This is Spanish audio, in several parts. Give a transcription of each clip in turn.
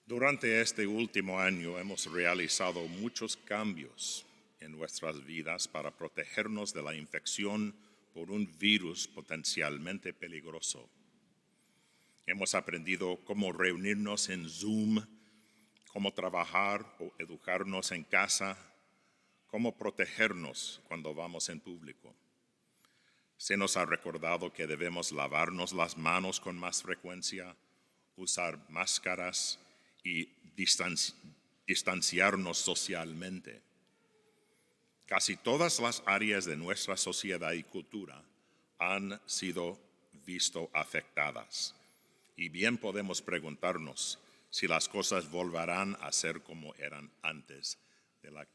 Durante este último año hemos realizado muchos cambios en nuestras vidas para protegernos de la infección por un virus potencialmente peligroso. Hemos aprendido cómo reunirnos en Zoom, cómo trabajar o educarnos en casa, cómo protegernos cuando vamos en público. Se nos ha recordado que debemos lavarnos las manos con más frecuencia, usar máscaras y distanciarnos socialmente. Casi todas las áreas de nuestra sociedad y cultura han sido visto afectadas. Y bien podemos preguntarnos si las cosas volverán a ser como eran antes de la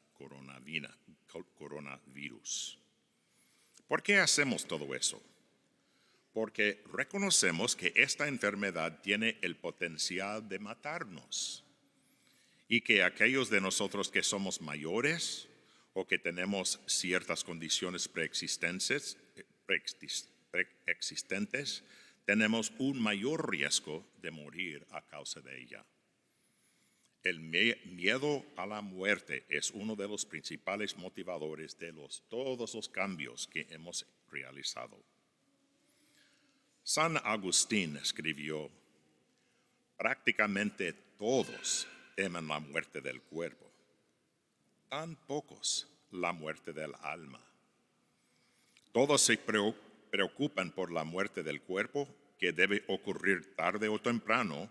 coronavirus. ¿Por qué hacemos todo eso? Porque reconocemos que esta enfermedad tiene el potencial de matarnos y que aquellos de nosotros que somos mayores o que tenemos ciertas condiciones preexistentes, tenemos un mayor riesgo de morir a causa de ella. El miedo a la muerte es uno de los principales motivadores de todos los cambios que hemos realizado. San Agustín escribió: prácticamente todos temen la muerte del cuerpo, tan pocos la muerte del alma. Todos se preocupan por la muerte del cuerpo, que debe ocurrir tarde o temprano,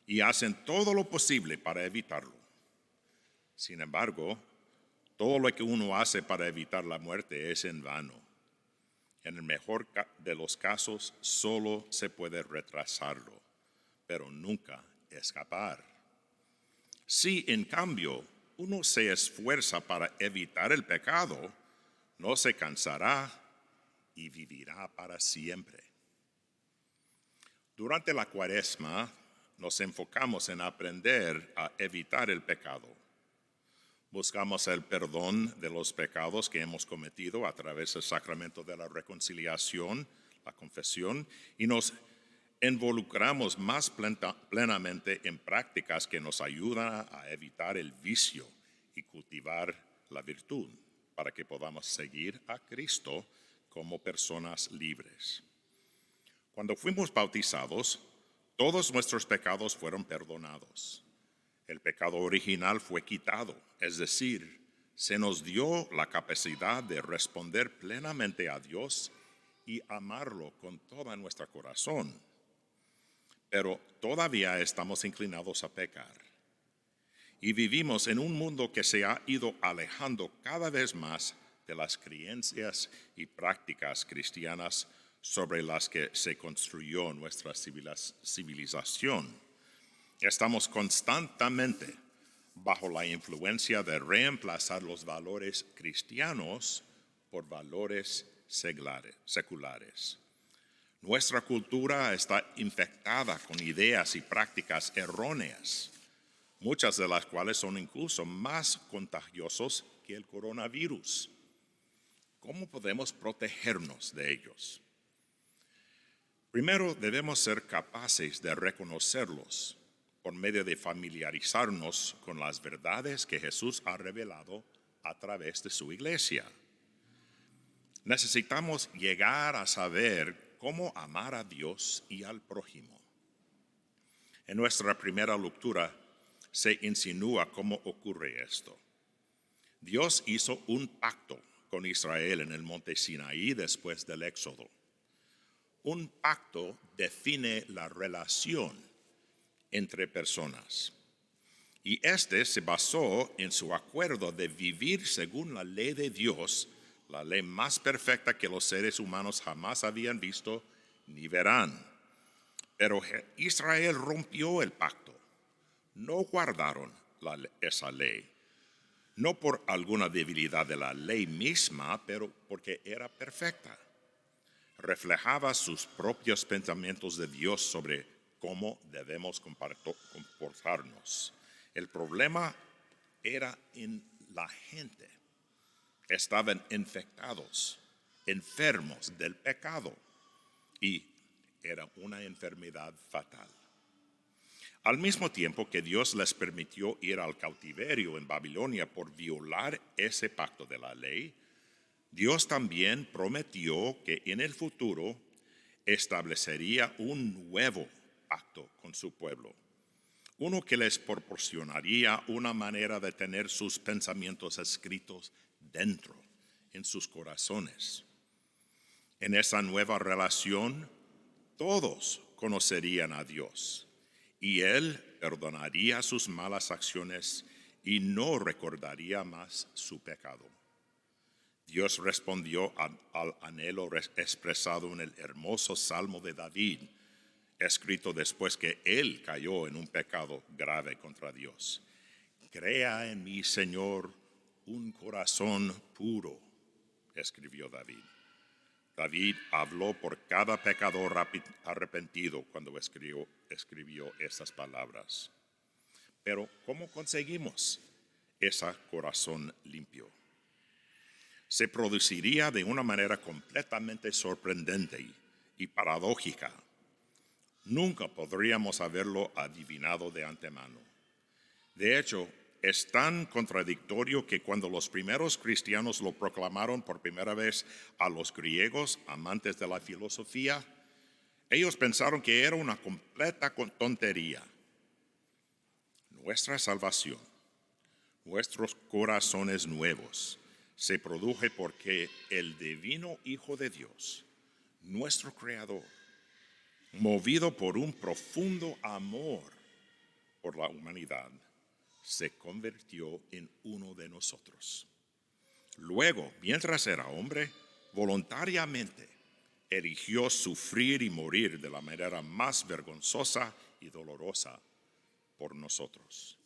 y hacen todo lo posible para evitarlo. Sin embargo, todo lo que uno hace para evitar la muerte es en vano. En el mejor de los casos, solo se puede retrasarlo, pero nunca escapar. Si, en cambio, uno se esfuerza para evitar el pecado, no se cansará y vivirá para siempre. Durante la Cuaresma, nos enfocamos en aprender a evitar el pecado. Buscamos el perdón de los pecados que hemos cometido a través del sacramento de la reconciliación, la confesión, y nos involucramos más plenamente en prácticas que nos ayudan a evitar el vicio y cultivar la virtud, para que podamos seguir a Cristo como personas libres. Cuando fuimos bautizados, todos nuestros pecados fueron perdonados. El pecado original fue quitado, es decir, se nos dio la capacidad de responder plenamente a Dios y amarlo con todo nuestro corazón. Pero todavía estamos inclinados a pecar. Y vivimos en un mundo que se ha ido alejando cada vez más de las creencias y prácticas cristianas sobre las que se construyó nuestra civilización. Estamos constantemente bajo la influencia de reemplazar los valores cristianos por valores seculares. Nuestra cultura está infectada con ideas y prácticas erróneas, muchas de las cuales son incluso más contagiosos que el coronavirus. ¿Cómo podemos protegernos de ellos? Primero, debemos ser capaces de reconocerlos por medio de familiarizarnos con las verdades que Jesús ha revelado a través de su iglesia. Necesitamos llegar a saber cómo amar a Dios y al prójimo. En nuestra primera lectura se insinúa cómo ocurre esto. Dios hizo un pacto con Israel en el monte Sinaí después del Éxodo. Un pacto define la relación entre personas. Y este se basó en su acuerdo de vivir según la ley de Dios, la ley más perfecta que los seres humanos jamás habían visto ni verán. Pero Israel rompió el pacto. No guardaron esa ley. No por alguna debilidad de la ley misma, pero porque era perfecta. Reflejaba sus propios pensamientos de Dios sobre cómo debemos comportarnos. El problema era en la gente. Estaban infectados, enfermos del pecado, y era una enfermedad fatal. Al mismo tiempo que Dios les permitió ir al cautiverio en Babilonia por violar ese pacto de la ley, Dios también prometió que en el futuro establecería un nuevo pacto con su pueblo, uno que les proporcionaría una manera de tener sus pensamientos escritos dentro, en sus corazones. En esa nueva relación, todos conocerían a Dios y Él perdonaría sus malas acciones y no recordaría más su pecado. Dios respondió al anhelo expresado en el hermoso Salmo de David, escrito después que él cayó en un pecado grave contra Dios. Crea en mí, Señor, un corazón puro, escribió David. David habló por cada pecador arrepentido cuando escribió estas palabras. Pero, ¿cómo conseguimos ese corazón limpio? Se produciría de una manera completamente sorprendente y paradójica. Nunca podríamos haberlo adivinado de antemano. De hecho, es tan contradictorio que cuando los primeros cristianos lo proclamaron por primera vez a los griegos amantes de la filosofía, ellos pensaron que era una completa tontería. Nuestra salvación, nuestros corazones nuevos, se produjo porque el divino Hijo de Dios, nuestro Creador, movido por un profundo amor por la humanidad, se convirtió en uno de nosotros. Luego, mientras era hombre, voluntariamente eligió sufrir y morir de la manera más vergonzosa y dolorosa por nosotros.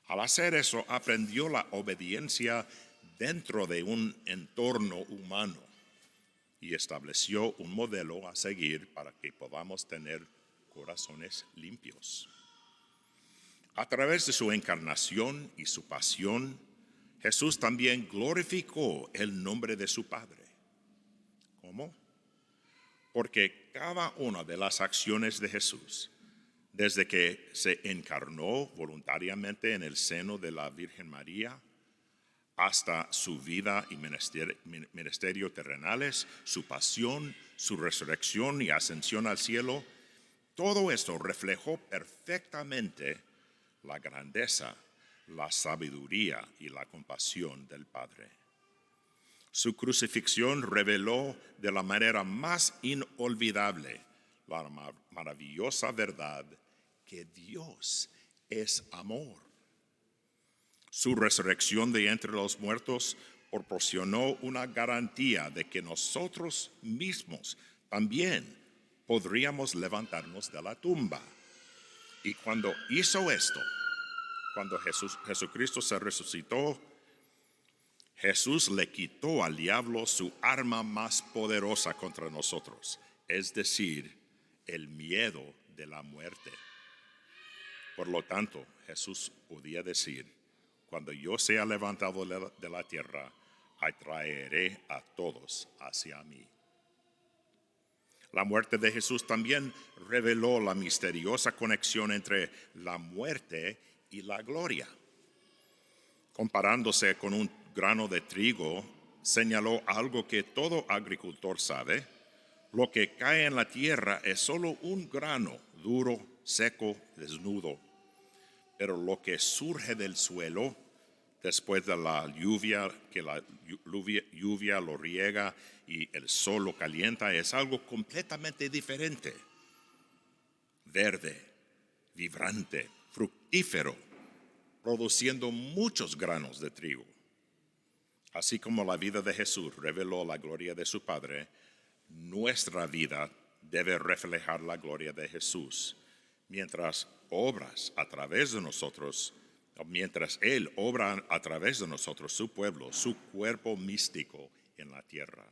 Al hacer eso, aprendió la obediencia dentro de un entorno humano y estableció un modelo a seguir para que podamos tener corazones limpios. A través de su encarnación y su pasión, Jesús también glorificó el nombre de su Padre. ¿Cómo? Porque cada una de las acciones de Jesús, desde que se encarnó voluntariamente en el seno de la Virgen María, hasta su vida y ministerio terrenales, su pasión, su resurrección y ascensión al cielo, todo esto reflejó perfectamente la grandeza, la sabiduría y la compasión del Padre. Su crucifixión reveló de la manera más inolvidable la maravillosa verdad que Dios es amor. Su resurrección de entre los muertos proporcionó una garantía de que nosotros mismos también podríamos levantarnos de la tumba. Y cuando hizo esto, cuando Jesucristo se resucitó, Jesús le quitó al diablo su arma más poderosa contra nosotros, es decir, el miedo de la muerte. Por lo tanto, Jesús podía decir: cuando yo sea levantado de la tierra, atraeré a todos hacia mí. La muerte de Jesús también reveló la misteriosa conexión entre la muerte y la gloria. Comparándose con un grano de trigo, señaló algo que todo agricultor sabe: lo que cae en la tierra es solo un grano duro, seco, desnudo. Pero lo que surge del suelo, después de la lluvia, que la lluvia lo riega y el sol lo calienta, es algo completamente diferente. Verde, vibrante, fructífero, produciendo muchos granos de trigo. Así como la vida de Jesús reveló la gloria de su Padre, nuestra vida debe reflejar la gloria de Jesús, mientras Él obra a través de nosotros, su pueblo, su cuerpo místico en la tierra.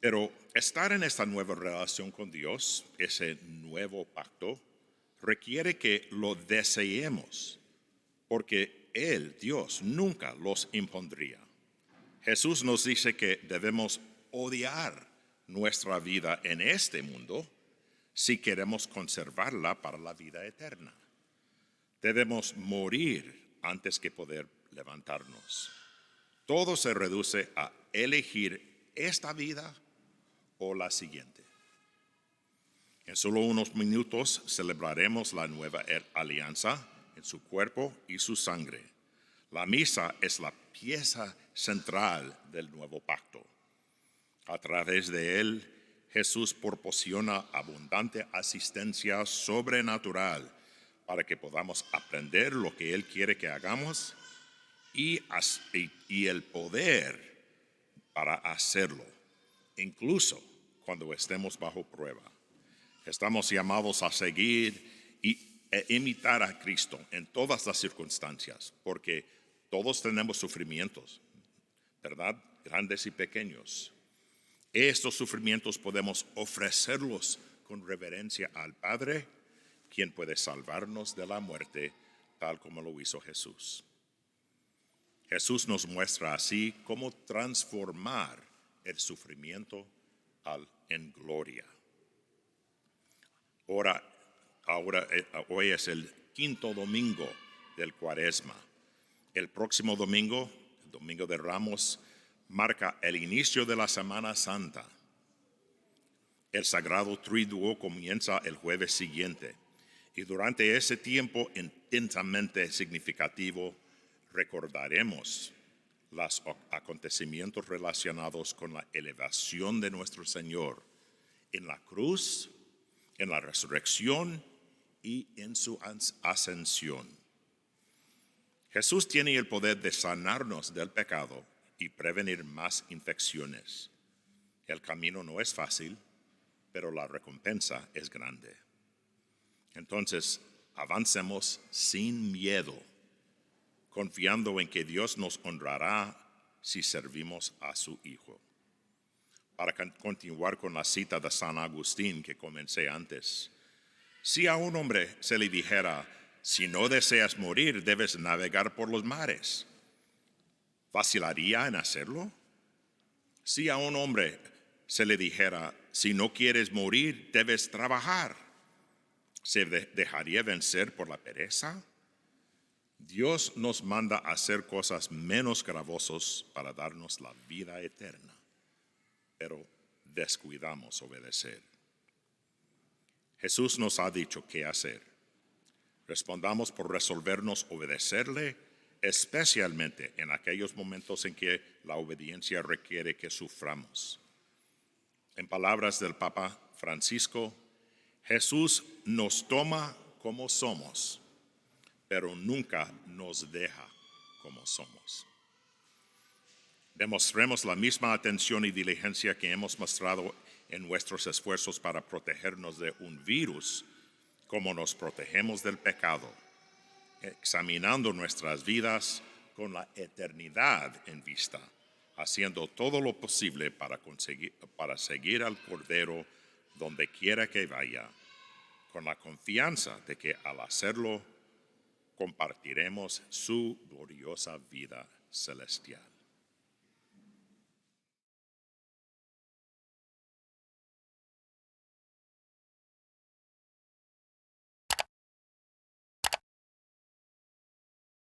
Pero estar en esta nueva relación con Dios, ese nuevo pacto, requiere que lo deseemos, porque Él, Dios, nunca los impondría. Jesús nos dice que debemos odiar nuestra vida en este mundo si queremos conservarla para la vida eterna. Debemos morir antes que poder levantarnos. Todo se reduce a elegir esta vida o la siguiente. En solo unos minutos celebraremos la nueva alianza en su cuerpo y su sangre. La misa es la pieza central del nuevo pacto. A través de él, Jesús proporciona abundante asistencia sobrenatural para que podamos aprender lo que Él quiere que hagamos y el poder para hacerlo, incluso cuando estemos bajo prueba. Estamos llamados a seguir e imitar a Cristo en todas las circunstancias, porque todos tenemos sufrimientos, ¿verdad? Grandes y pequeños. Estos sufrimientos podemos ofrecerlos con reverencia al Padre, quien puede salvarnos de la muerte, tal como lo hizo Jesús. Jesús nos muestra así cómo transformar el sufrimiento en gloria. Hoy es el quinto domingo del Cuaresma. El próximo domingo, el Domingo de Ramos, marca el inicio de la Semana Santa. El Sagrado Triduo comienza el jueves siguiente y durante ese tiempo intensamente significativo recordaremos los acontecimientos relacionados con la elevación de nuestro Señor en la cruz, en la resurrección y en su ascensión. Jesús tiene el poder de sanarnos del pecado y prevenir más infecciones. El camino no es fácil, pero la recompensa es grande. Entonces, avancemos sin miedo, confiando en que Dios nos honrará si servimos a su Hijo. Para continuar con la cita de San Agustín que comencé antes, si a un hombre se le dijera, si no deseas morir, debes navegar por los mares, ¿vacilaría en hacerlo? Si a un hombre se le dijera, si no quieres morir, debes trabajar, ¿se dejaría vencer por la pereza? Dios nos manda a hacer cosas menos gravosas para darnos la vida eterna, pero descuidamos obedecer. Jesús nos ha dicho qué hacer. Respondamos por resolvernos obedecerle, especialmente en aquellos momentos en que la obediencia requiere que suframos. En palabras del Papa Francisco, Jesús nos toma como somos, pero nunca nos deja como somos. Demostremos la misma atención y diligencia que hemos mostrado en nuestros esfuerzos para protegernos de un virus, como nos protegemos del pecado, examinando nuestras vidas con la eternidad en vista, haciendo todo lo posible para seguir al Cordero donde quiera que vaya, con la confianza de que al hacerlo compartiremos su gloriosa vida celestial.